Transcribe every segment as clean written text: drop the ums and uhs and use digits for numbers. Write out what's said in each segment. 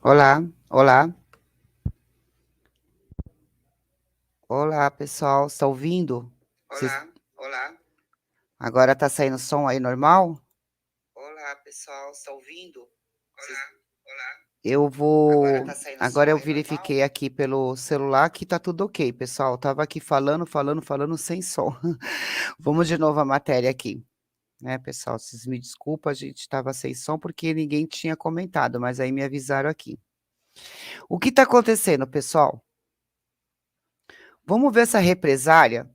Olá, olá, olá, pessoal, está ouvindo? Vocês Olá, olá, agora tá saindo som aí normal? olá pessoal, está ouvindo? Olá, olá. Eu Agora vou tá saindo agora som eu aí normal? verifiquei aqui pelo celular que tá tudo ok, pessoal. Tava aqui falando sem som. Vamos de novo a matéria aqui, né, pessoal, vocês me desculpa, a gente estava sem som porque ninguém tinha comentado, mas aí me avisaram aqui. O que tá acontecendo, pessoal? Vamos ver essa represália,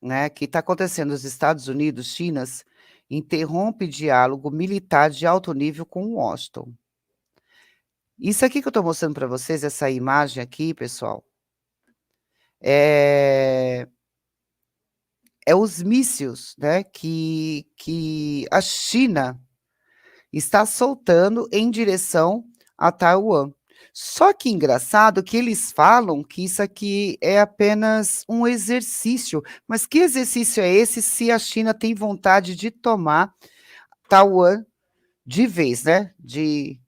né, que está acontecendo nos Estados Unidos, Chinas, interrompe diálogo militar de alto nível com Washington. Isso aqui que eu estou mostrando para vocês, essa imagem aqui, pessoal, é, é os mísseis, né, que a China está soltando em direção a Taiwan. Só que engraçado que eles falam que isso aqui é apenas um exercício. Mas que exercício é esse se a China tem vontade de tomar Taiwan de vez, né, de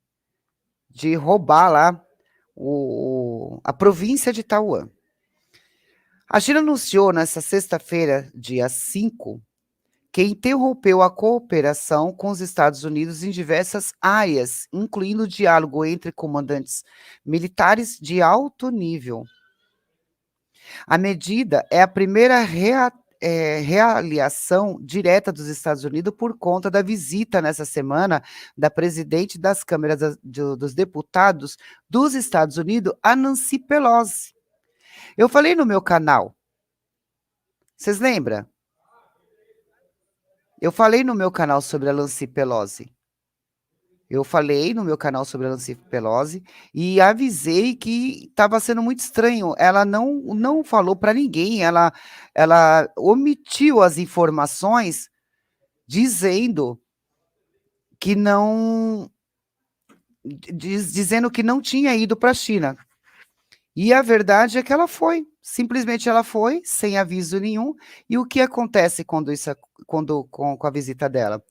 roubar lá a província de Taiwan. A China anunciou nessa sexta-feira, dia 5, que interrompeu a cooperação com os Estados Unidos em diversas áreas, incluindo o diálogo entre comandantes militares de alto nível. A medida é a primeira realiação direta dos Estados Unidos por conta da visita nessa semana da presidente das câmaras dos deputados dos Estados Unidos, a Nancy Pelosi. Eu falei no meu canal, vocês lembram? Eu falei no meu canal sobre a Nancy Pelosi. Eu falei no meu canal sobre a Nancy Pelosi e avisei que estava sendo muito estranho. Ela não falou para ninguém, ela omitiu as informações dizendo que não dizendo que não tinha ido para a China. E a verdade é que ela foi, simplesmente ela foi, sem aviso nenhum. E o que acontece quando com a visita dela?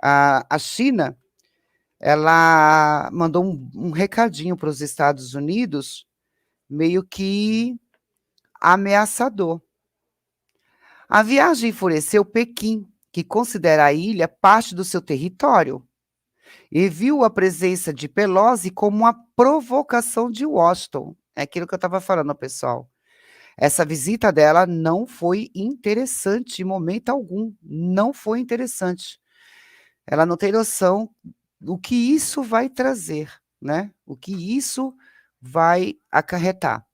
A China, ela mandou um recadinho para os Estados Unidos, meio que ameaçador. A viagem enfureceu Pequim, que considera a ilha parte do seu território, e viu a presença de Pelosi como uma provocação de Washington. É aquilo que eu estava falando, pessoal. Essa visita dela não foi interessante em momento algum, não foi interessante. Ela não tem noção do que isso vai trazer, né? O que isso vai acarretar.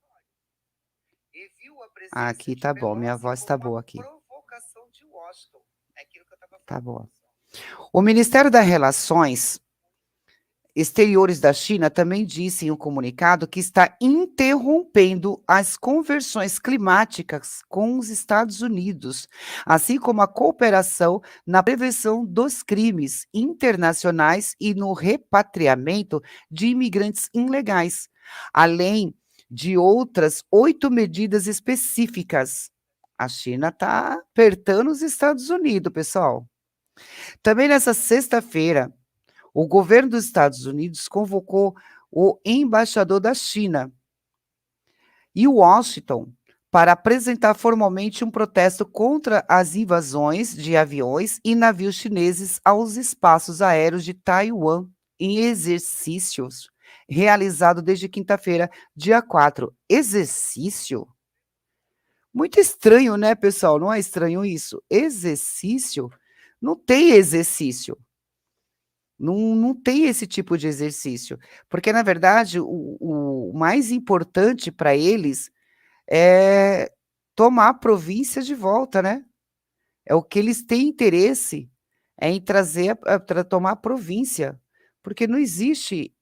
E viu a presença Aqui de tá bom, minha Pelosi voz como tá uma boa aqui, provocação de Washington. É aquilo que eu estava tá falando, boa. pessoal. O Ministério das Relações Exteriores da China também disse em um comunicado que está interrompendo as conversões climáticas com os Estados Unidos, assim como a cooperação na prevenção dos crimes internacionais e no repatriamento de imigrantes ilegais, além de outras 8 medidas específicas. A China está apertando os Estados Unidos, pessoal. Também nessa sexta-feira, o governo dos Estados Unidos convocou o embaixador da China e Washington para apresentar formalmente um protesto contra as invasões de aviões e navios chineses aos espaços aéreos de Taiwan em exercícios realizado desde quinta-feira, dia 4. Exercício? Muito estranho, né, pessoal? Não é estranho isso? Exercício? Não tem exercício. Não tem esse tipo de exercício, porque na verdade o mais importante para eles é tomar a província de volta, né. É o que eles têm interesse, é em trazer pra tomar a província, porque não existe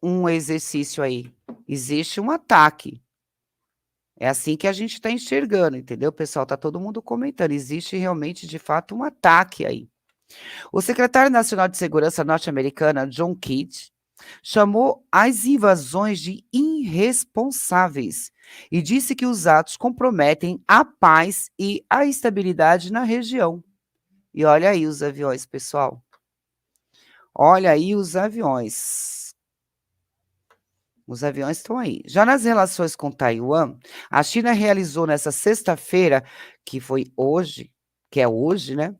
um exercício aí, existe um ataque. É assim que a gente está enxergando, entendeu, pessoal? Tá todo mundo comentando, existe realmente de fato um ataque aí. O secretário nacional de segurança norte-americana, John Kidd, chamou as invasões de irresponsáveis e disse que os atos comprometem a paz e a estabilidade na região. E olha aí os aviões, pessoal. Olha aí os aviões. Os aviões estão aí. Já nas relações com Taiwan, a China realizou nessa sexta-feira, que é hoje, né?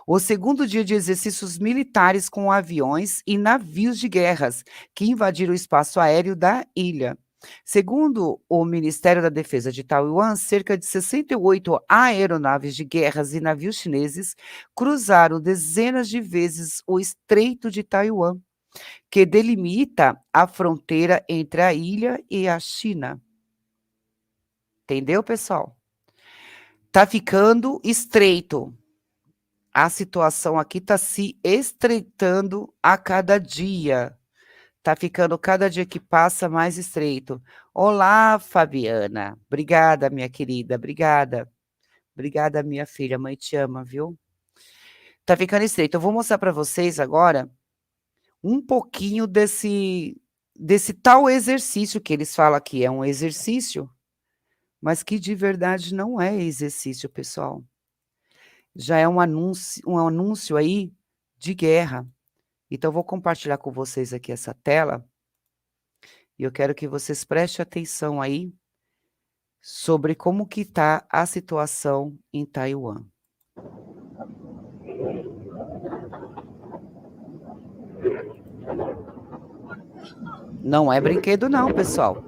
O segundo dia de exercícios militares com aviões e navios de guerras que invadiram o espaço aéreo da ilha. Segundo o Ministério da Defesa de Taiwan, cerca de 68 aeronaves de guerras e navios chineses cruzaram dezenas de vezes o Estreito de Taiwan, que delimita a fronteira entre a ilha e a China. Entendeu, pessoal? Tá ficando estreito. A situação aqui está se estreitando a cada dia. Tá ficando cada dia que passa mais estreito. Olá, Fabiana. Obrigada, minha querida. Obrigada. Obrigada, minha filha. Mãe te ama, viu? Tá ficando estreito. Eu vou mostrar para vocês agora um pouquinho desse tal exercício que eles falam que é um exercício, mas que de verdade não é exercício, pessoal. Já é um anúncio aí de guerra. Então, eu vou compartilhar com vocês aqui essa tela, e eu quero que vocês prestem atenção aí sobre como que está a situação em Taiwan. Não é brinquedo não, pessoal.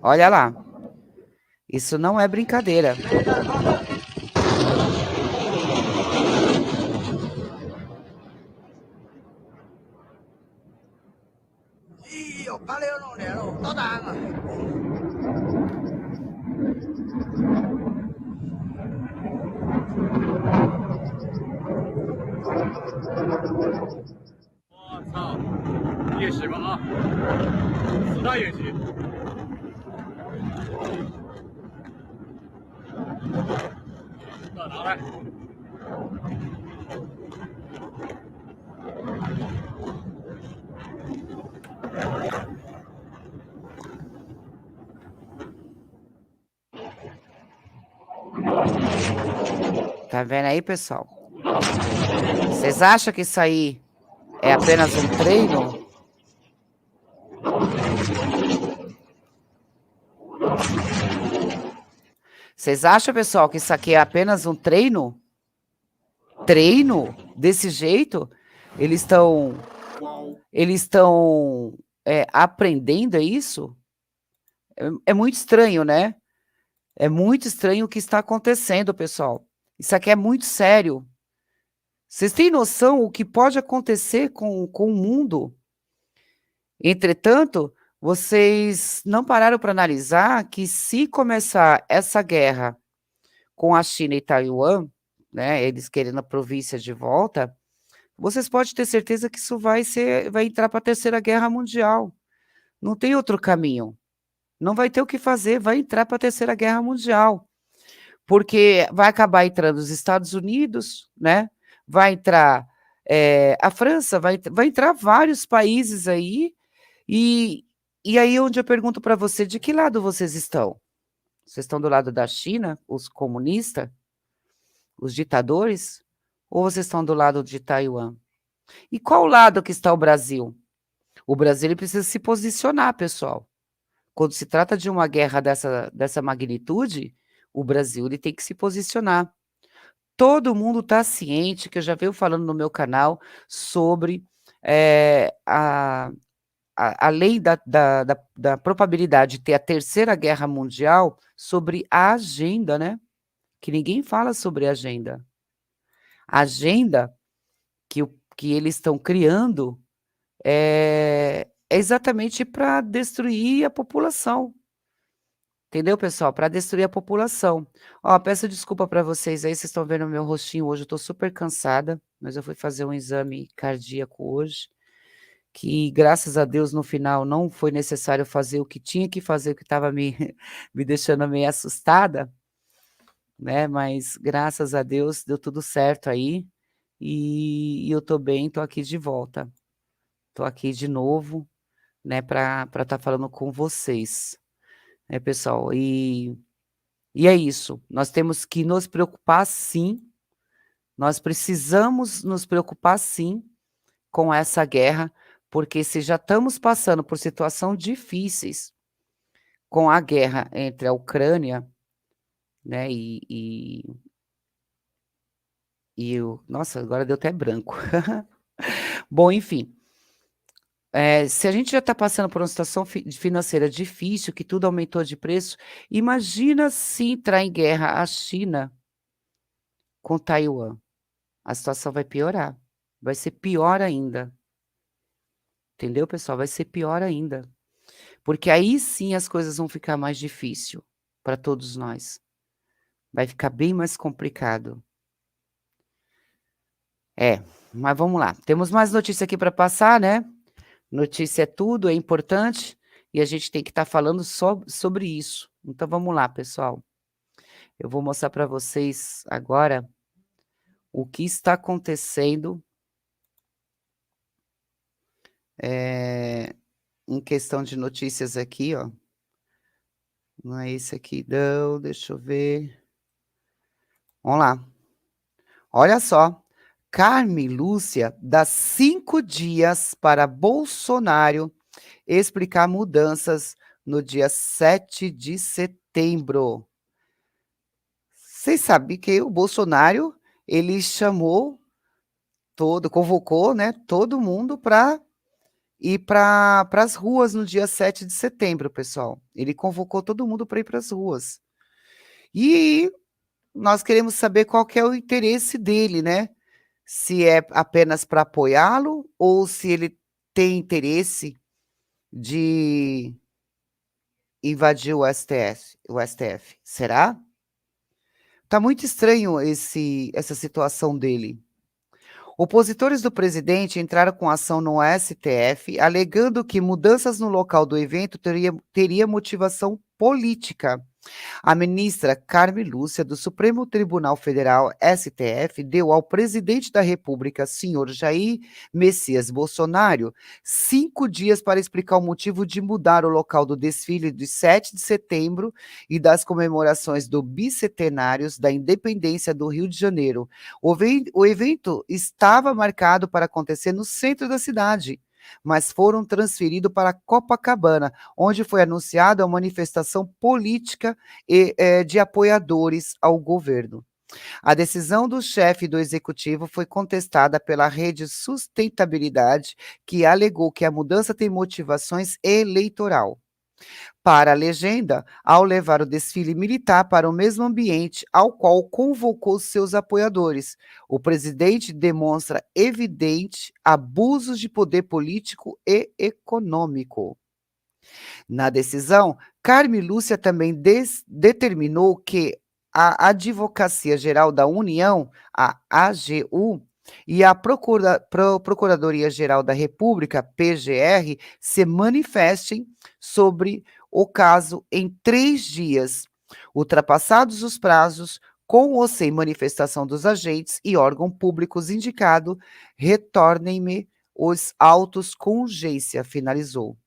Olha lá. Isso não é brincadeira. Tá vendo aí, pessoal? Vocês acham que isso aí é apenas um treino? Vocês acham, pessoal, que isso aqui é apenas um treino? Treino? Desse jeito? Eles estão aprendendo isso? É muito estranho, né? É muito estranho o que está acontecendo, pessoal. Isso aqui é muito sério. Vocês têm noção o que pode acontecer com o mundo? Entretanto, vocês não pararam para analisar que se começar essa guerra com a China e Taiwan, né, eles querendo a província de volta, vocês podem ter certeza que isso vai entrar para a Terceira Guerra Mundial. Não tem outro caminho. Não vai ter o que fazer, vai entrar para a Terceira Guerra Mundial. Porque vai acabar entrando os Estados Unidos, né? Vai entrar a França, vai entrar vários países aí, e aí onde eu pergunto para você, de que lado vocês estão? Vocês estão do lado da China, os comunistas, os ditadores? Ou vocês estão do lado de Taiwan? E qual lado que está o Brasil? O Brasil ele precisa se posicionar, pessoal. Quando se trata de uma guerra dessa magnitude, o Brasil ele tem que se posicionar. Todo mundo está ciente, que eu já venho falando no meu canal, sobre além da probabilidade de ter a Terceira Guerra Mundial, sobre a agenda, né? Que ninguém fala sobre a agenda. A agenda que eles estão criando é exatamente para destruir a população. Entendeu, pessoal? Para destruir a população. Ó, peço desculpa para vocês aí, vocês estão vendo o meu rostinho hoje, eu estou super cansada, mas eu fui fazer um exame cardíaco hoje, que graças a Deus no final não foi necessário fazer o que tinha que fazer, o que estava me, me deixando meio assustada, né? Mas graças a Deus deu tudo certo aí, e eu estou bem, estou aqui de volta. Estou aqui de novo, né, para estar falando com vocês, né, pessoal? E é isso, nós temos que nos preocupar sim, nós precisamos nos preocupar sim com essa guerra, porque se já estamos passando por situação difíceis com a guerra entre a Ucrânia, né, e o nossa, agora deu até branco. Bom, enfim, se a gente já está passando por uma situação financeira difícil, que tudo aumentou de preço, imagina se entrar em guerra a China com Taiwan. A situação vai piorar, vai ser pior ainda, entendeu, pessoal? Vai ser pior ainda, porque aí sim as coisas vão ficar mais difícil para todos nós, vai ficar bem mais complicado. É, mas vamos lá, temos mais notícia aqui para passar, né? Notícia é tudo, é importante, e a gente tem que estar falando sobre isso. Então vamos lá, pessoal. Eu vou mostrar para vocês agora o que está acontecendo em questão de notícias aqui, ó. Não é esse aqui não, deixa eu ver. Vamos lá. Olha só, Carme Lúcia dá 5 dias para Bolsonaro explicar mudanças no dia 7 de setembro. Vocês sabem que o Bolsonaro, ele convocou, né, todo mundo para ir para as ruas no dia 7 de setembro, pessoal. Ele convocou todo mundo para ir para as ruas. E nós queremos saber qual que é o interesse dele, né? Se é apenas para apoiá-lo ou se ele tem interesse de invadir o STF. Será? Tá muito estranho essa situação dele. Opositores do presidente entraram com ação no STF, alegando que mudanças no local do evento teria motivação política. A ministra Carme Lúcia, do Supremo Tribunal Federal, STF, deu ao presidente da República, senhor Jair Messias Bolsonaro, 5 dias para explicar o motivo de mudar o local do desfile de 7 de setembro e das comemorações do bicentenários da independência do Rio de Janeiro. O evento estava marcado para acontecer no centro da cidade, mas foram transferidos para Copacabana, onde foi anunciada a manifestação política de apoiadores ao governo. A decisão do chefe do executivo foi contestada pela Rede Sustentabilidade, que alegou que a mudança tem motivações eleitoral. Para a legenda, ao levar o desfile militar para o mesmo ambiente ao qual convocou seus apoiadores, o presidente demonstra evidente abusos de poder político e econômico. Na decisão, Carme Lúcia também determinou que a Advocacia Geral da União, a AGU, e a Procuradoria-Geral da República, PGR, se manifestem sobre o caso em 3 dias, ultrapassados os prazos, com ou sem manifestação dos agentes e órgãos públicos indicado, retornem-me os autos com urgência, finalizou.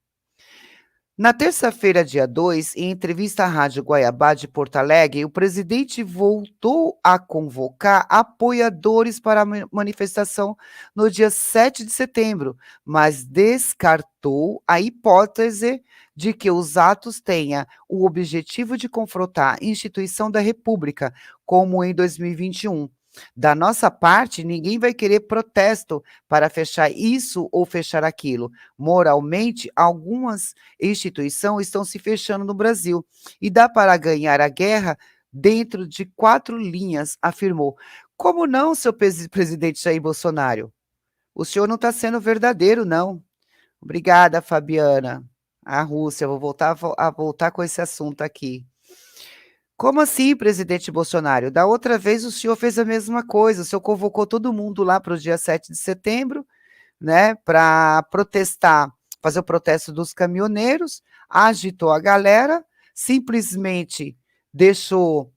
Na terça-feira, dia 2, em entrevista à Rádio Guaiabá de Porto Alegre, o presidente voltou a convocar apoiadores para a manifestação no dia 7 de setembro, mas descartou a hipótese de que os atos tenham o objetivo de confrontar a instituição da República, como em 2021. Da nossa parte, ninguém vai querer protesto para fechar isso ou fechar aquilo. Moralmente, algumas instituições estão se fechando no Brasil e dá para ganhar a guerra dentro de 4 linhas, afirmou. Como não, seu presidente Jair Bolsonaro? O senhor não está sendo verdadeiro, não. Obrigada, Fabiana. A Rússia, vou voltar com esse assunto aqui. Como assim, presidente Bolsonaro? Da outra vez o senhor fez a mesma coisa, o senhor convocou todo mundo lá para o dia 7 de setembro, né, para protestar, fazer o protesto dos caminhoneiros, agitou a galera, simplesmente deixou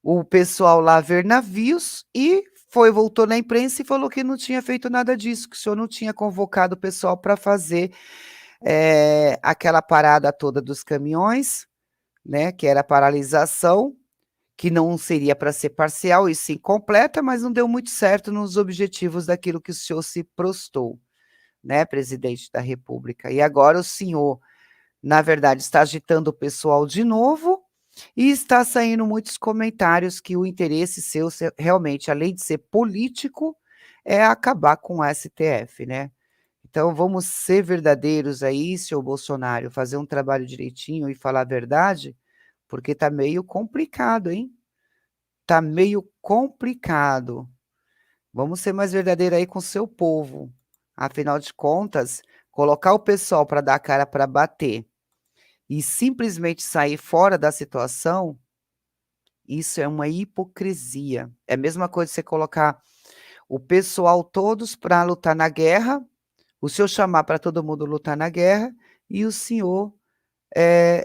o pessoal lá ver navios e voltou na imprensa e falou que não tinha feito nada disso, que o senhor não tinha convocado o pessoal para fazer aquela parada toda dos caminhões, né, que era a paralisação, que não seria para ser parcial e sim completa, mas não deu muito certo nos objetivos daquilo que o senhor se prostou, né, presidente da República. E agora o senhor, na verdade, está agitando o pessoal de novo e está saindo muitos comentários que o interesse seu realmente, além de ser político, é acabar com o STF, né? Então vamos ser verdadeiros aí, senhor Bolsonaro, fazer um trabalho direitinho e falar a verdade, porque tá meio complicado, hein? Tá meio complicado. Vamos ser mais verdadeiro aí com o seu povo. Afinal de contas, colocar o pessoal para dar a cara para bater e simplesmente sair fora da situação, isso é uma hipocrisia. É a mesma coisa você colocar o pessoal todos para lutar na guerra, o senhor chamar para todo mundo lutar na guerra e o senhor,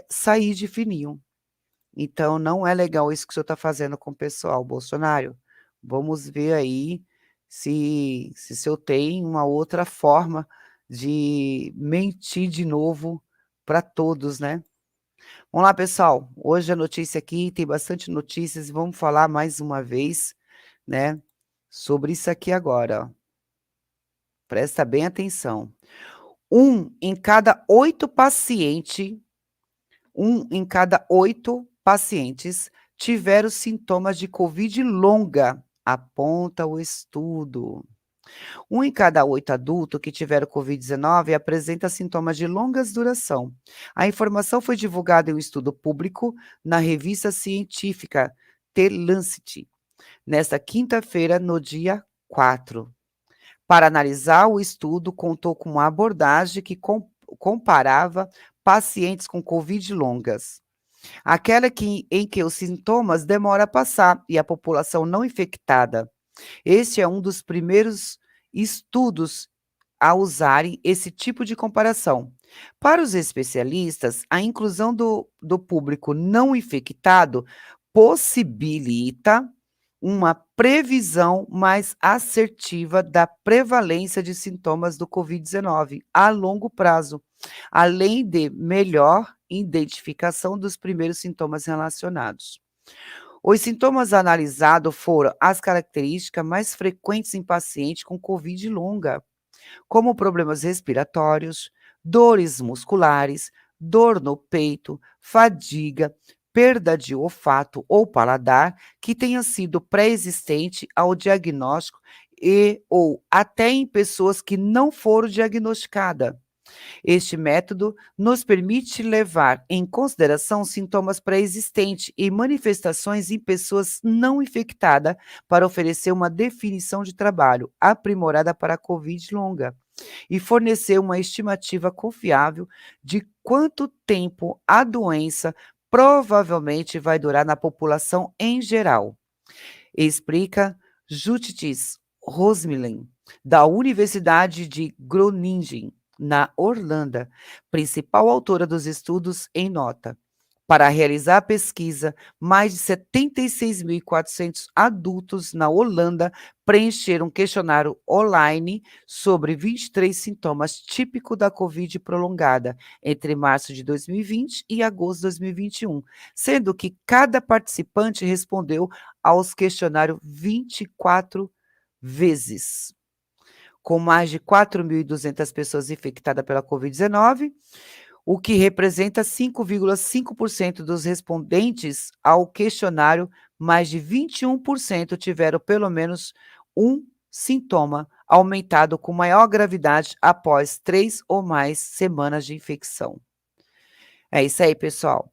sair de fininho. Então não é legal isso que o senhor está fazendo com o pessoal, Bolsonaro. Vamos ver aí se o senhor tem uma outra forma de mentir de novo para todos, né. Vamos lá, pessoal, hoje a notícia aqui tem bastante notícias e vamos falar mais uma vez, né, sobre isso aqui agora, ó. Presta bem atenção. Um em cada 8 pacientes tiveram sintomas de covid longa, aponta o estudo. Um em cada 8 adultos que tiveram Covid-19 apresenta sintomas de longas duração. A informação foi divulgada em um estudo público na revista científica The Lancet, nesta quinta-feira, no dia 4. Para analisar, o estudo contou com uma abordagem que comparava pacientes com Covid longas, aquela em que os sintomas demoram a passar e a população não infectada. Este é um dos primeiros estudos a usarem esse tipo de comparação. Para os especialistas, a inclusão do público não infectado possibilita uma previsão mais assertiva da prevalência de sintomas do Covid-19 a longo prazo, além de melhor identificação dos primeiros sintomas relacionados. Os sintomas analisados foram as características mais frequentes em pacientes com Covid longa, como problemas respiratórios, dores musculares, dor no peito, fadiga, perda de olfato ou paladar que tenha sido pré-existente ao diagnóstico e ou até em pessoas que não foram diagnosticadas. Este método nos permite levar em consideração sintomas pré-existentes e manifestações em pessoas não infectadas para oferecer uma definição de trabalho aprimorada para a Covid longa e fornecer uma estimativa confiável de quanto tempo a doença provavelmente vai durar na população em geral, explica Judith Rosmalen, da Universidade de Groningen, na Holanda, principal autora dos estudos, em nota. Para realizar a pesquisa, mais de 76.400 adultos na Holanda preencheram um questionário online sobre 23 sintomas típicos da Covid prolongada entre março de 2020 e agosto de 2021, sendo que cada participante respondeu aos questionários 24 vezes. Com mais de 4.200 pessoas infectadas pela Covid-19, o que representa 5,5% dos respondentes ao questionário, mais de 21% tiveram pelo menos um sintoma aumentado com maior gravidade após 3 ou mais semanas de infecção. É isso aí, pessoal.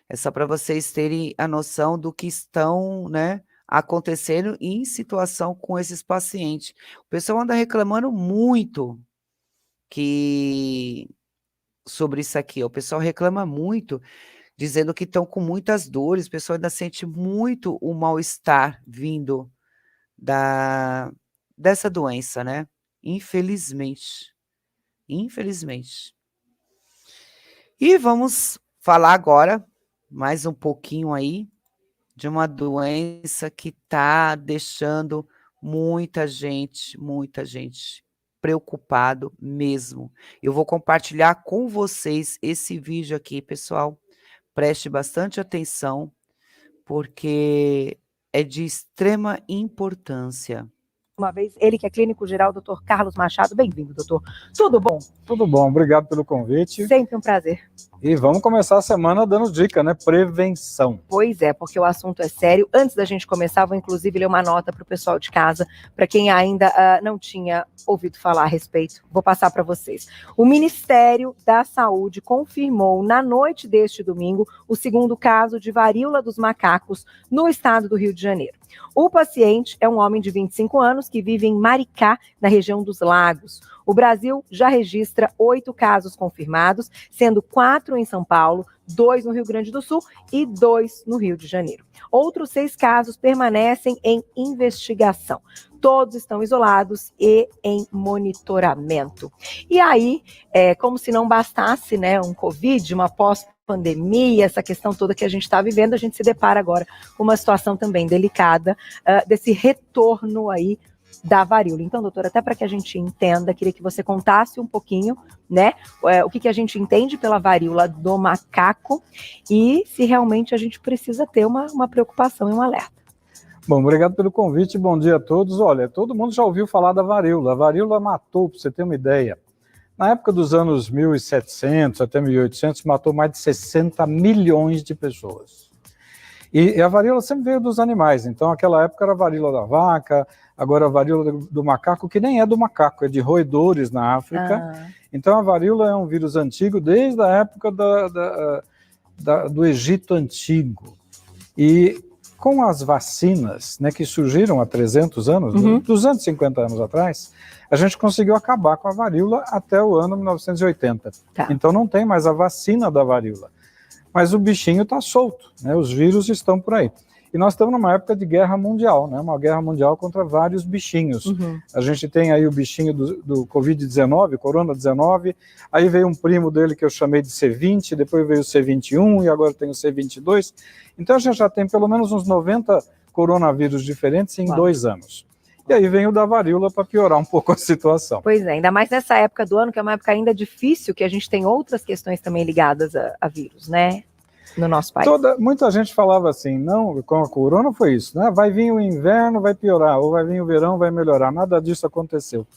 É só para vocês terem a noção do que estão, né, acontecendo em situação com esses pacientes. O pessoal anda reclamando muito que sobre isso aqui, o pessoal reclama muito, dizendo que estão com muitas dores, o pessoal ainda sente muito o mal-estar vindo da dessa doença, né, infelizmente, infelizmente. E vamos falar agora, mais um pouquinho aí, de uma doença que está deixando muita gente preocupado mesmo. Eu vou compartilhar com vocês esse vídeo aqui, pessoal. Preste bastante atenção, porque é de extrema importância. uma vez, ele que é clínico geral, doutor Carlos Machado. Bem-vindo, doutor. Tudo bom? Tudo bom, obrigado pelo convite. Sempre um prazer. E vamos começar a semana dando dica, né? Prevenção. Pois é, porque o assunto é sério. Antes da gente começar, vou inclusive ler uma nota para o pessoal de casa, para quem ainda não tinha ouvido falar a respeito. Vou passar para vocês. O Ministério da Saúde confirmou na noite deste domingo o segundo caso de varíola dos macacos no estado do Rio de Janeiro. O paciente é um homem de 25 anos que vive em Maricá, na região dos Lagos. O Brasil já registra 8 casos confirmados, sendo 4 em São Paulo, 2 no Rio Grande do Sul e 2 no Rio de Janeiro. Outros 6 casos permanecem em investigação. Todos estão isolados e em monitoramento. E aí, como se não bastasse, né, um Covid, uma pós-pandemia, essa questão toda que a gente está vivendo, a gente se depara agora com uma situação também delicada desse retorno aí da varíola. Então, doutora, até para que a gente entenda, queria que você contasse um pouquinho, né, o que a gente entende pela varíola do macaco e se realmente a gente precisa ter uma preocupação e um alerta. Bom, obrigado pelo convite, bom dia a todos. Olha, todo mundo já ouviu falar da varíola. A varíola matou, para você ter uma ideia, na época dos anos 1700 até 1800, matou mais de 60 milhões de pessoas. E a varíola sempre veio dos animais, então naquela época era a varíola da vaca, agora a varíola do macaco, que nem é do macaco, é de roedores na África. Então a varíola é um vírus antigo desde a época do Egito Antigo. E com as vacinas, né, que surgiram há 300 anos, 250 anos atrás, a gente conseguiu acabar com a varíola até o ano 1980. Tá. Então não tem mais a vacina da varíola. Mas o bichinho está solto, né, os vírus estão por aí. E nós estamos numa época de guerra mundial, né, uma guerra mundial contra vários bichinhos. A gente tem aí o bichinho do Covid-19, Corona-19, aí veio um primo dele que eu chamei de C20, depois veio o C21 e agora tem o C22. Então a gente já tem pelo menos uns 90 coronavírus diferentes em 2 anos. E aí vem o da varíola para piorar um pouco a situação. Pois é, ainda mais nessa época do ano, que é uma época ainda difícil, que a gente tem outras questões também ligadas a vírus, né? No nosso país. Muita gente falava assim, não, com a corona foi isso, né? Vai vir o inverno, vai piorar, ou vai vir o verão, vai melhorar. Nada disso aconteceu.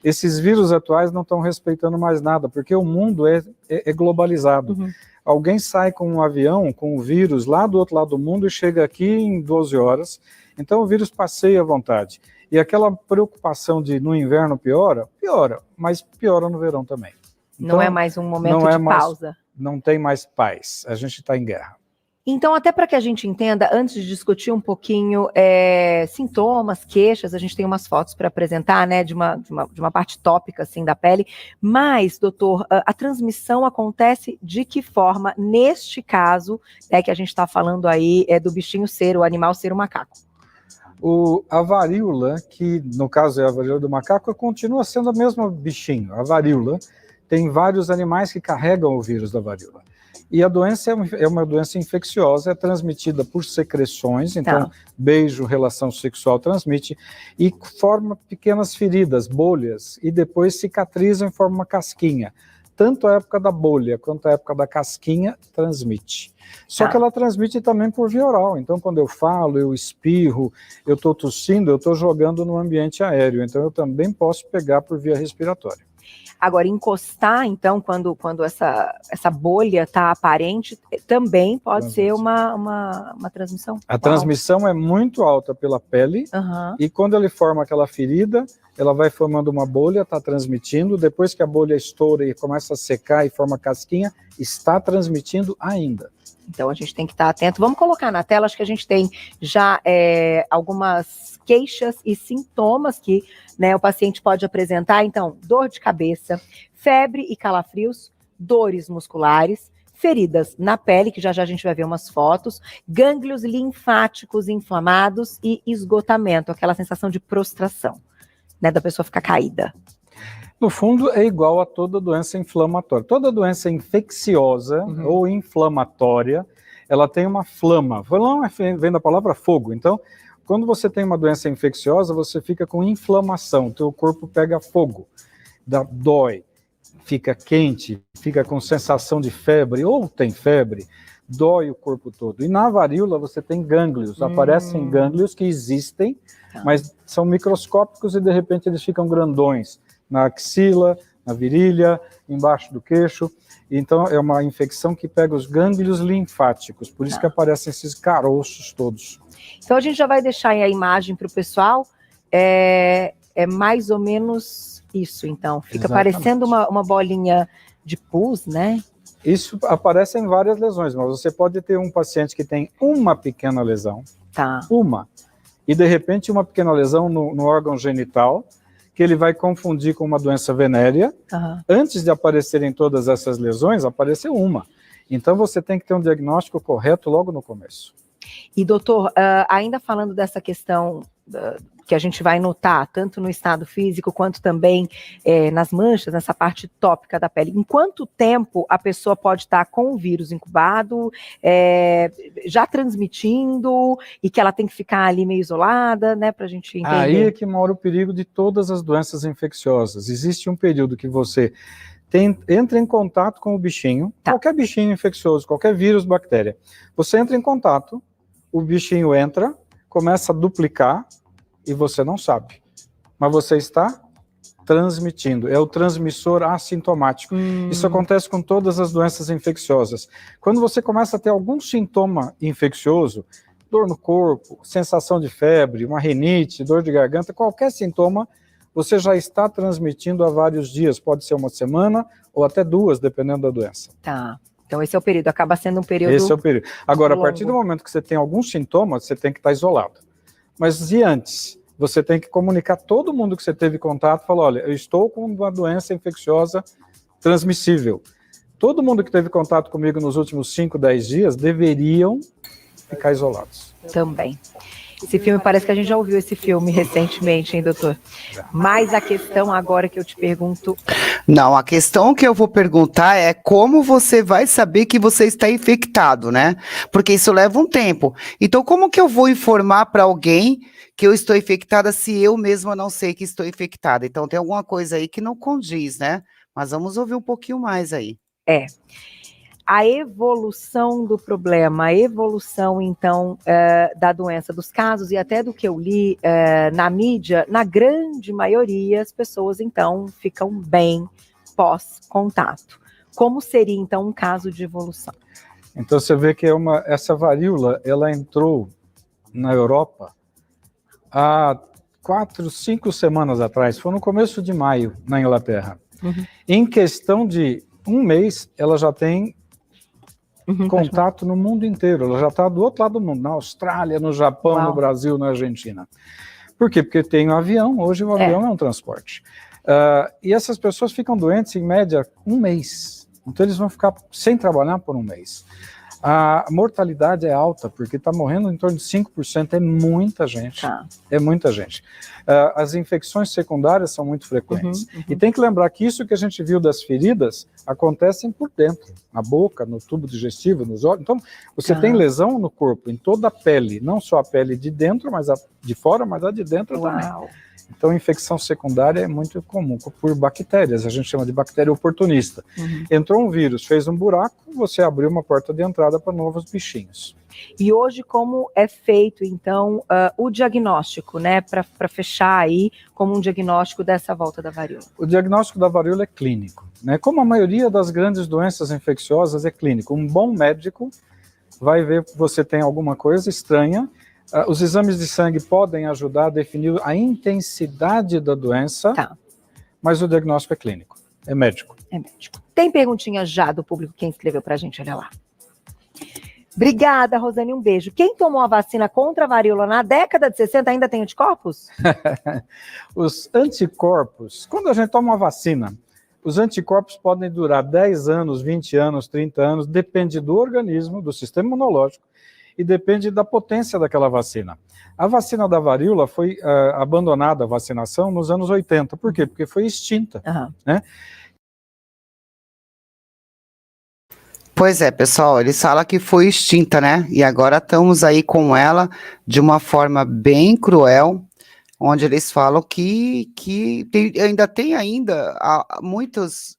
Esses vírus atuais não estão respeitando mais nada, porque o mundo é globalizado. Alguém sai com um avião, com o vírus lá do outro lado do mundo e chega aqui em 12 horas, então o vírus passeia à vontade. E aquela preocupação de no inverno piora, mas piora no verão também. Então, não é mais um momento de pausa. Não tem mais paz, a gente está em guerra. Então, até para que a gente entenda, antes de discutir um pouquinho sintomas, queixas, a gente tem umas fotos para apresentar, né, de uma parte tópica, assim, da pele, mas, doutor, a transmissão acontece de que forma, neste caso, que a gente está falando aí, do bichinho ser, o animal ser o macaco? A varíola, que no caso é a varíola do macaco, continua sendo o mesmo bichinho, a varíola. Tem vários animais que carregam o vírus da varíola. E a doença é uma doença infecciosa, é transmitida por secreções, então beijo, relação sexual transmite, e forma pequenas feridas, bolhas, e depois cicatrizam e forma uma casquinha. Tanto a época da bolha quanto a época da casquinha transmite. Só que ela transmite também por via oral, então quando eu falo, eu espirro, eu estou tossindo, eu estou jogando no ambiente aéreo, então eu também posso pegar por via respiratória. Agora, encostar, então, quando essa bolha está aparente, também pode ser uma transmissão? A transmissão é muito alta pela pele, e quando ele forma aquela ferida, ela vai formando uma bolha, está transmitindo, depois que a bolha estoura e começa a secar e forma casquinha, está transmitindo ainda. Então a gente tem que estar atento. Vamos colocar na tela, acho que a gente tem já algumas queixas e sintomas que, né, o paciente pode apresentar. Então, dor de cabeça, febre e calafrios, dores musculares, feridas na pele, que já a gente vai ver umas fotos, gânglios linfáticos inflamados e esgotamento, aquela sensação de prostração, né, da pessoa ficar caída. No fundo, é igual a toda doença inflamatória. Toda doença infecciosa ou inflamatória, ela tem uma flama. Flama vem da palavra fogo. Então, quando você tem uma doença infecciosa, você fica com inflamação. O teu corpo pega fogo, dói, fica quente, fica com sensação de febre, ou tem febre, dói o corpo todo. E na varíola você tem gânglios, aparecem gânglios que existem, mas são microscópicos e de repente eles ficam grandões na axila, na virilha, embaixo do queixo. Então é uma infecção que pega os gânglios linfáticos, por isso que aparecem esses caroços todos. Então a gente já vai deixar aí a imagem para o pessoal, é mais ou menos isso, então. Fica parecendo uma bolinha de pus, né? Isso aparece em várias lesões, mas você pode ter um paciente que tem uma pequena lesão, e de repente uma pequena lesão no órgão genital, que ele vai confundir com uma doença venérea. Antes de aparecerem todas essas lesões, apareceu uma. Então você tem que ter um diagnóstico correto logo no começo. E doutor, ainda falando dessa questão que a gente vai notar, tanto no estado físico, quanto também nas manchas, nessa parte tópica da pele, em quanto tempo a pessoa pode estar com o vírus incubado, já transmitindo, e que ela tem que ficar ali meio isolada, né, pra gente entender? Aí é que mora o perigo de todas as doenças infecciosas. Existe um período que você entra em contato com o bichinho, qualquer bichinho infeccioso, qualquer vírus, bactéria. Você entra em contato, o bichinho entra, começa a duplicar, e você não sabe. Mas você está transmitindo. É o transmissor assintomático. Isso acontece com todas as doenças infecciosas. Quando você começa a ter algum sintoma infeccioso, dor no corpo, sensação de febre, uma rinite, dor de garganta, qualquer sintoma, você já está transmitindo há vários dias. Pode ser uma semana ou até 2, dependendo da doença. Tá. Então esse é o período. Acaba sendo um período Esse é o período. Agora, longo. A partir do momento que você tem algum sintoma, você tem que estar isolado. Mas e antes? Você tem que comunicar todo mundo que você teve contato, falar, olha, eu estou com uma doença infecciosa transmissível. Todo mundo que teve contato comigo nos últimos 5, 10 dias deveriam ficar isolados. Também. Esse filme, parece que a gente já ouviu esse filme recentemente, hein, doutor? Mas a questão agora que eu te pergunto... Não, a questão que eu vou perguntar é como você vai saber que você está infectado, né? Porque isso leva um tempo. Então, como que eu vou informar para alguém que eu estou infectada se eu mesma não sei que estou infectada? Então, tem alguma coisa aí que não condiz, né? Mas vamos ouvir um pouquinho mais aí. A evolução do problema, a evolução, então, da doença, dos casos, e até do que eu li na mídia, na grande maioria, as pessoas, então, ficam bem pós-contato. Como seria, então, um caso de evolução? Então, você vê que essa varíola, ela entrou na Europa há 4, 5 semanas atrás, foi no começo de maio, na Inglaterra. Em questão de um mês, ela já tem contato no mundo inteiro, ela já está do outro lado do mundo, na Austrália, no Japão, no Brasil, na Argentina. Por quê? Porque tem um avião, hoje o avião é um transporte. E essas pessoas ficam doentes, em média, um mês. Então eles vão ficar sem trabalhar por um mês. A mortalidade é alta, porque está morrendo em torno de 5%, é muita gente. É muita gente. As infecções secundárias são muito frequentes. E tem que lembrar que isso que a gente viu das feridas acontecem por dentro, na boca, no tubo digestivo, nos olhos. Então, você tem lesão no corpo, em toda a pele, não só a pele de dentro, mas a de fora, mas a de dentro também. Então, infecção secundária é muito comum, por bactérias, a gente chama de bactéria oportunista. Entrou um vírus, fez um buraco, você abriu uma porta de entrada para novos bichinhos. E hoje, como é feito, então, o diagnóstico, né, para fechar aí, como um diagnóstico dessa volta da varíola? O diagnóstico da varíola é clínico, né? Como a maioria das grandes doenças infecciosas é clínico. Um bom médico vai ver que você tem alguma coisa estranha. Os exames de sangue podem ajudar a definir a intensidade da doença, mas o diagnóstico é clínico, é médico. É médico. Tem perguntinha já do público, quem escreveu para a gente, olha lá. Obrigada, Rosane, um beijo. Quem tomou a vacina contra a varíola na década de 60 ainda tem anticorpos? Os anticorpos, quando a gente toma uma vacina, os anticorpos podem durar 10 anos, 20 anos, 30 anos, depende do organismo, do sistema imunológico, e depende da potência daquela vacina. A vacina da varíola foi abandonada, a vacinação, nos anos 80. Por quê? Porque foi extinta, né? Pois é, pessoal, eles falam que foi extinta, né? E agora estamos aí com ela de uma forma bem cruel, onde eles falam que ainda tem muitos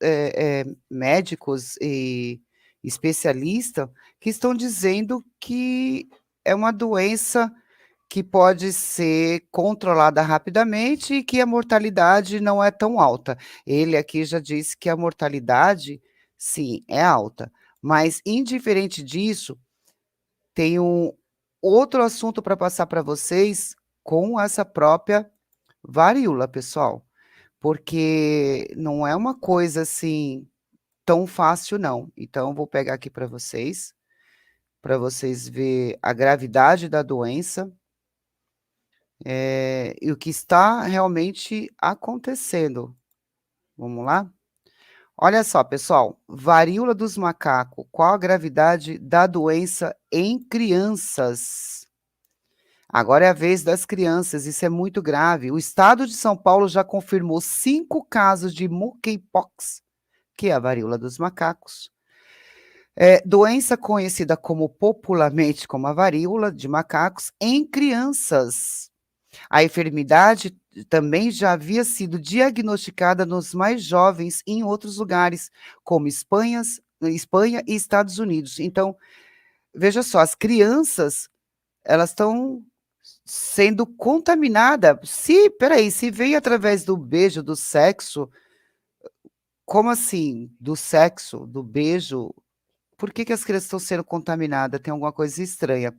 médicos e especialistas que estão dizendo que é uma doença que pode ser controlada rapidamente e que a mortalidade não é tão alta. Ele aqui já disse que a mortalidade, sim, é alta, mas indiferente disso, tem um outro assunto para passar para vocês com essa própria varíola, pessoal, porque não é uma coisa assim tão fácil não. Então vou pegar aqui para vocês ver a gravidade da doença, e o que está realmente acontecendo. Vamos lá? Olha só, pessoal, varíola dos macacos, qual a gravidade da doença em crianças? Agora é a vez das crianças, isso é muito grave. O estado de São Paulo já confirmou 5 casos de monkeypox, que é a varíola dos macacos. Doença conhecida como popularmente como a varíola de macacos em crianças. A enfermidade também já havia sido diagnosticada nos mais jovens em outros lugares, como Espanha e Estados Unidos. Então, veja só, as crianças, elas estão sendo contaminadas. Se veio através do beijo, do sexo, como assim? Do sexo, do beijo? Por que as crianças estão sendo contaminadas? Tem alguma coisa estranha.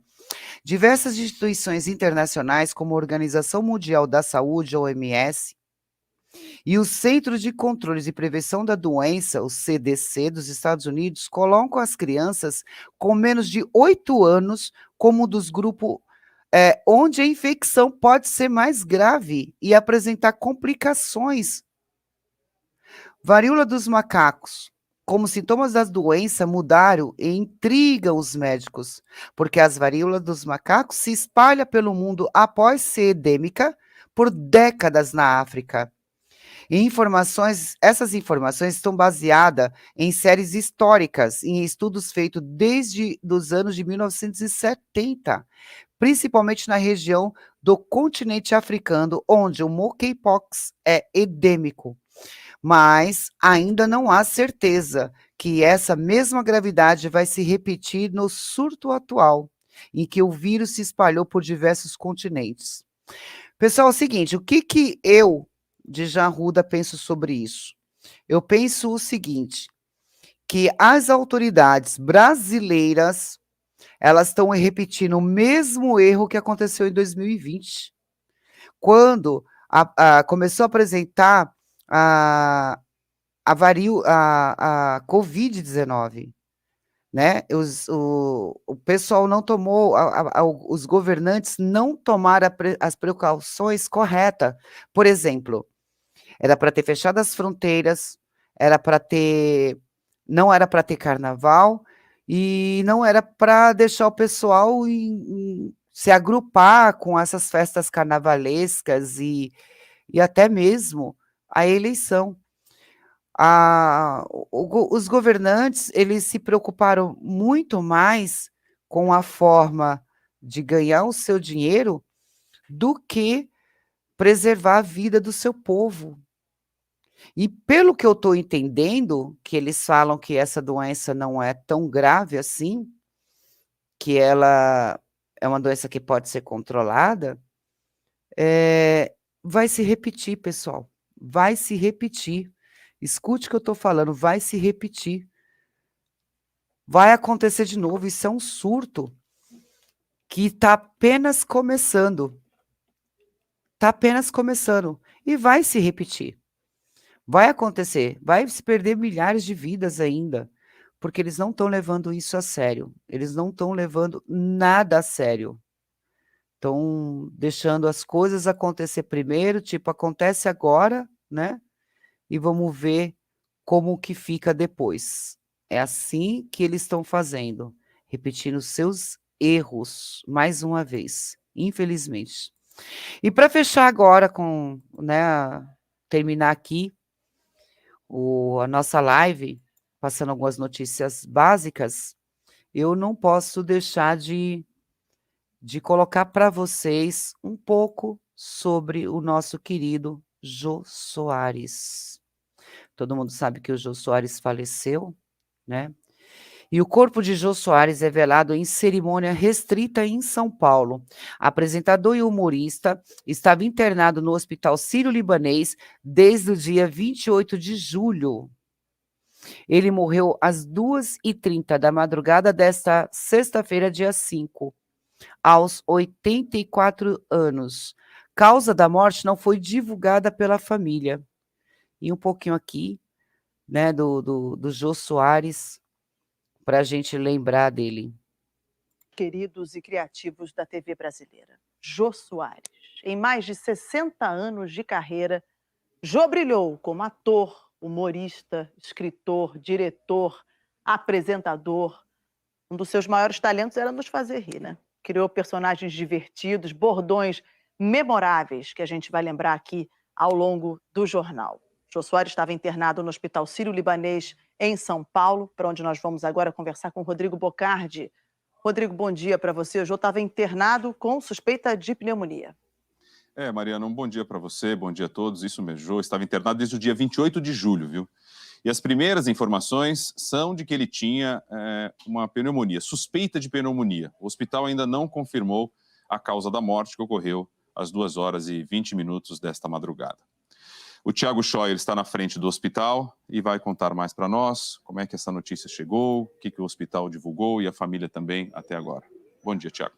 Diversas instituições internacionais, como a Organização Mundial da Saúde, OMS, e o Centro de Controles e Prevenção da Doença, o CDC, dos Estados Unidos, colocam as crianças com menos de 8 anos como um dos grupos onde a infecção pode ser mais grave e apresentar complicações. Varíola dos macacos. Como sintomas da doença mudaram e intrigam os médicos, porque as varíolas dos macacos se espalha pelo mundo após ser endêmica por décadas na África. Essas informações estão baseadas em séries históricas, em estudos feitos desde os anos de 1970, principalmente na região do continente africano, onde o monkeypox é endêmico. Mas ainda não há certeza que essa mesma gravidade vai se repetir no surto atual, em que o vírus se espalhou por diversos continentes. Pessoal, é o seguinte, o que eu, de Jean Arruda, penso sobre isso? Eu penso o seguinte, que as autoridades brasileiras, elas estão repetindo o mesmo erro que aconteceu em 2020, quando começou a apresentar a Covid-19, né? O pessoal não tomou, os governantes não tomaram as precauções corretas. Por exemplo, era para ter fechado as fronteiras, não era para ter carnaval, e não era para deixar o pessoal se agrupar com essas festas carnavalescas e até mesmo a eleição. Os governantes, eles se preocuparam muito mais com a forma de ganhar o seu dinheiro do que preservar a vida do seu povo. E pelo que eu estou entendendo, que eles falam que essa doença não é tão grave assim, que ela é uma doença que pode ser controlada, vai se repetir, pessoal, vai se repetir. Escute o que eu estou falando, vai se repetir. Vai acontecer de novo, isso é um surto que está apenas começando. Está apenas começando e vai se repetir. Vai acontecer, vai se perder milhares de vidas ainda, porque eles não estão levando isso a sério. Eles não estão levando nada a sério. Estão deixando as coisas acontecer primeiro, tipo, acontece agora, né? E vamos ver como que fica depois. É assim que eles estão fazendo, repetindo seus erros mais uma vez, infelizmente. E para fechar agora terminar aqui a nossa live, passando algumas notícias básicas, eu não posso deixar de colocar para vocês um pouco sobre o nosso querido Jô Soares. Todo mundo sabe que o Jô Soares faleceu, né? E o corpo de Jô Soares é velado em cerimônia restrita em São Paulo. Apresentador e humorista, estava internado no Hospital Sírio-Libanês desde o dia 28 de julho. Ele morreu às 2h30 da madrugada desta sexta-feira, dia 5, aos 84 anos. Causa da morte não foi divulgada pela família. E um pouquinho aqui, né, do Jô Soares, para a gente lembrar dele. Queridos e criativos da TV brasileira, Jô Soares. Em mais de 60 anos de carreira, Jô brilhou como ator, humorista, escritor, diretor, apresentador. Um dos seus maiores talentos era nos fazer rir, né? Criou personagens divertidos, bordões memoráveis que a gente vai lembrar aqui ao longo do jornal. Jô Soares estava internado no Hospital Sírio-Libanês em São Paulo, para onde nós vamos agora conversar com Rodrigo Bocardi. Rodrigo, bom dia para você. O Jô estava internado com suspeita de pneumonia. Mariana, um bom dia para você, bom dia a todos. Isso mesmo, Jô estava internado desde o dia 28 de julho, viu? E as primeiras informações são de que ele tinha uma pneumonia, suspeita de pneumonia. O hospital ainda não confirmou a causa da morte, que ocorreu às 2h20 desta madrugada. O Thiago Scheuer está na frente do hospital e vai contar mais para nós como é que essa notícia chegou, o que o hospital divulgou e a família também até agora. Bom dia, Thiago.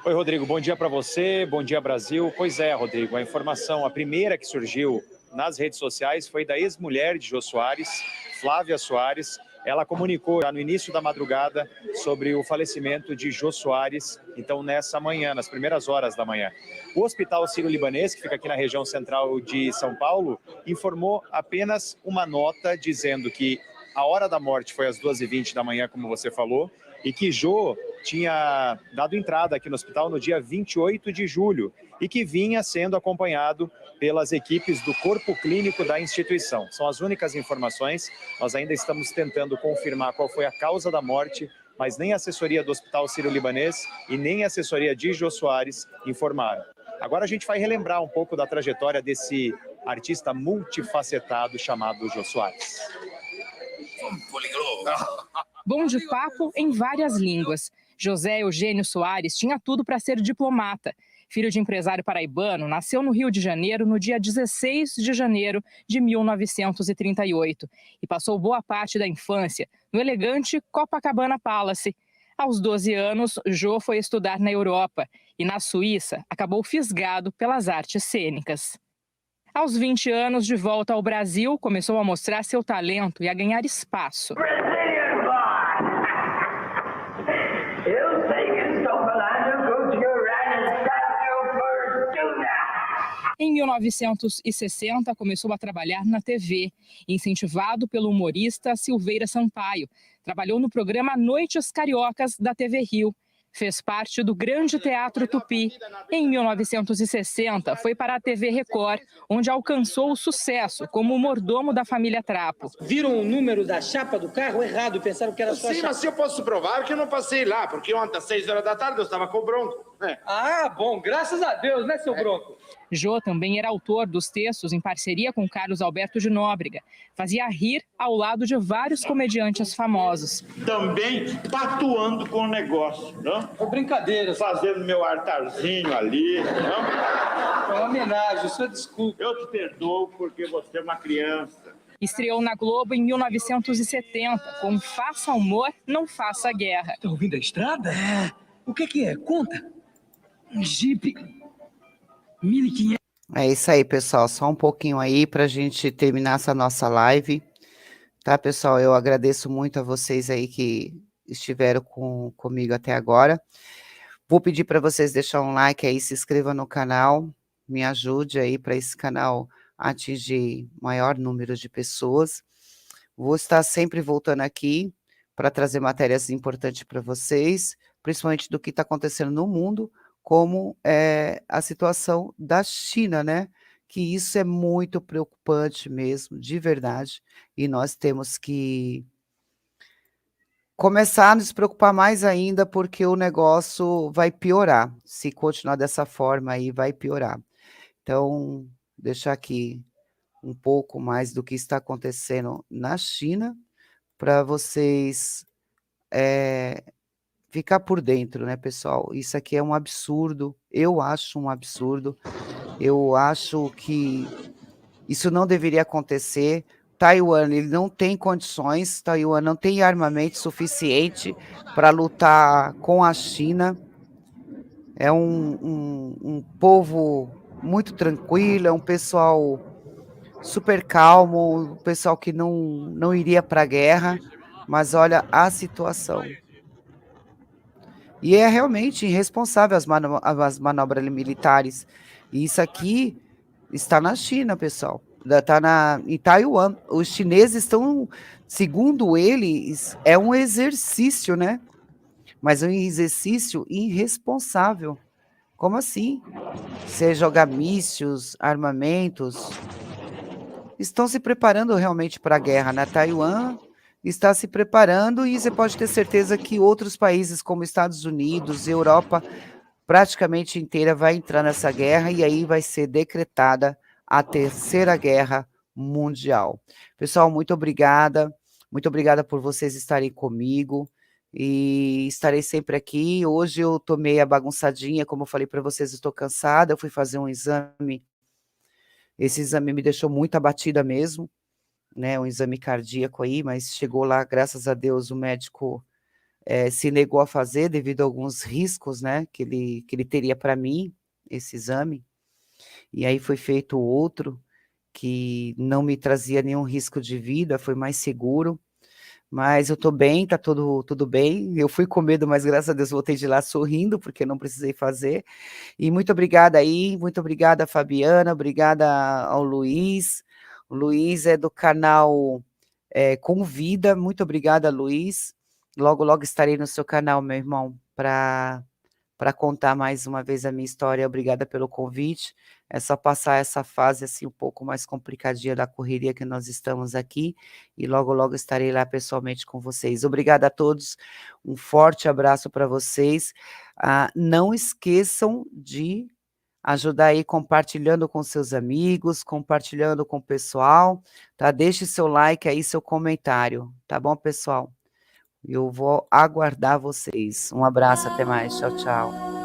Oi, Rodrigo, bom dia para você, bom dia, Brasil. Pois é, Rodrigo, a informação, a primeira que surgiu nas redes sociais foi da ex-mulher de Jô Soares, Flávia Soares. Ela comunicou já no início da madrugada sobre o falecimento de Jô Soares, então nessa manhã, nas primeiras horas da manhã. O Hospital Sírio-Libanês, que fica aqui na região central de São Paulo, informou apenas uma nota dizendo que a hora da morte foi às 2h20 da manhã, como você falou, e que Jô tinha dado entrada aqui no hospital no dia 28 de julho e que vinha sendo acompanhado pelas equipes do corpo clínico da instituição. São as únicas informações, nós ainda estamos tentando confirmar qual foi a causa da morte, mas nem a assessoria do Hospital Sírio-Libanês e nem a assessoria de Jô Soares informaram. Agora a gente vai relembrar um pouco da trajetória desse artista multifacetado chamado Jô Soares. Bom de papo em várias línguas. José Eugênio Soares tinha tudo para ser diplomata. Filho de empresário paraibano, nasceu no Rio de Janeiro no dia 16 de janeiro de 1938 e passou boa parte da infância no elegante Copacabana Palace. Aos 12 anos, Jô foi estudar na Europa e, na Suíça, acabou fisgado pelas artes cênicas. Aos 20 anos, de volta ao Brasil, começou a mostrar seu talento e a ganhar espaço. Eu sei que estou falando com o senhor Anastácio Fortuna. Em 1960, começou a trabalhar na TV, incentivado pelo humorista Silveira Sampaio. Trabalhou no programa Noites Cariocas da TV Rio. Fez parte do Grande Teatro Tupi. Em 1960, foi para a TV Record, onde alcançou o sucesso como mordomo da família Trapo. Viram o número da chapa do carro errado e pensaram que era sua chapa. Sim, mas eu posso provar que eu não passei lá, porque ontem às 6h da tarde eu estava com o Bronco. Ah, bom, graças a Deus, né, seu Bronco? Jô também era autor dos textos em parceria com Carlos Alberto de Nóbrega. Fazia rir ao lado de vários comediantes famosos. Também patuando com o negócio, não? É brincadeira. Fazendo meu altarzinho ali, não? É uma homenagem, o senhor desculpa. Eu te perdoo porque você é uma criança. Estreou na Globo em 1970 com Faça Humor, Não Faça Guerra. Tá ouvindo a estrada? O que é? Conta. Um Jeep 1500. É isso aí, pessoal. Só um pouquinho aí para a gente terminar essa nossa live. Tá, pessoal? Eu agradeço muito a vocês aí que estiveram comigo até agora. Vou pedir para vocês deixar um like aí, se inscreva no canal, me ajude aí para esse canal atingir maior número de pessoas. Vou estar sempre voltando aqui para trazer matérias importantes para vocês, principalmente do que está acontecendo no mundo, como a situação da China, né? Que isso é muito preocupante mesmo, de verdade, e nós temos que começar a nos preocupar mais ainda, porque o negócio vai piorar, se continuar dessa forma aí, vai piorar. Então, deixar aqui um pouco mais do que está acontecendo na China, para vocês ficar por dentro, né, pessoal? Isso aqui é um absurdo, eu acho um absurdo, eu acho que isso não deveria acontecer. Taiwan, ele não tem condições, Taiwan não tem armamento suficiente para lutar com a China. É um povo muito tranquilo, é um pessoal super calmo, um pessoal que não iria para a guerra, mas olha a situação. E é realmente irresponsável as manobras militares. E isso aqui está na China, pessoal. Está em Taiwan. Os chineses estão, segundo eles, é um exercício, né? Mas é um exercício irresponsável. Como assim? Você jogar mísseis, armamentos. Estão se preparando realmente para a guerra, né? Taiwan está se preparando e você pode ter certeza que outros países como Estados Unidos, Europa, praticamente inteira vai entrar nessa guerra e aí vai ser decretada a Terceira Guerra Mundial. Pessoal, muito obrigada por vocês estarem comigo e estarei sempre aqui. Hoje eu tomei a bagunçadinha, como eu falei para vocês, estou cansada, eu fui fazer um exame, esse exame me deixou muito abatida mesmo, né, um exame cardíaco aí, mas chegou lá, graças a Deus, o médico se negou a fazer devido a alguns riscos, né, que ele teria para mim, esse exame, e aí foi feito outro, que não me trazia nenhum risco de vida, foi mais seguro, mas eu tô bem, tá tudo bem, eu fui com medo, mas graças a Deus voltei de lá sorrindo, porque não precisei fazer, e muito obrigada aí, muito obrigada Fabiana, obrigada ao Luiz, o Luiz é do canal Convida, muito obrigada Luiz, logo estarei no seu canal, meu irmão, para contar mais uma vez a minha história, obrigada pelo convite, é só passar essa fase assim um pouco mais complicadinha da correria que nós estamos aqui, e logo estarei lá pessoalmente com vocês. Obrigada a todos, um forte abraço para vocês, não esqueçam de ajudar aí compartilhando com seus amigos, compartilhando com o pessoal, tá? Deixe seu like aí, seu comentário, tá bom, pessoal? Eu vou aguardar vocês. Um abraço, até mais. Tchau, tchau.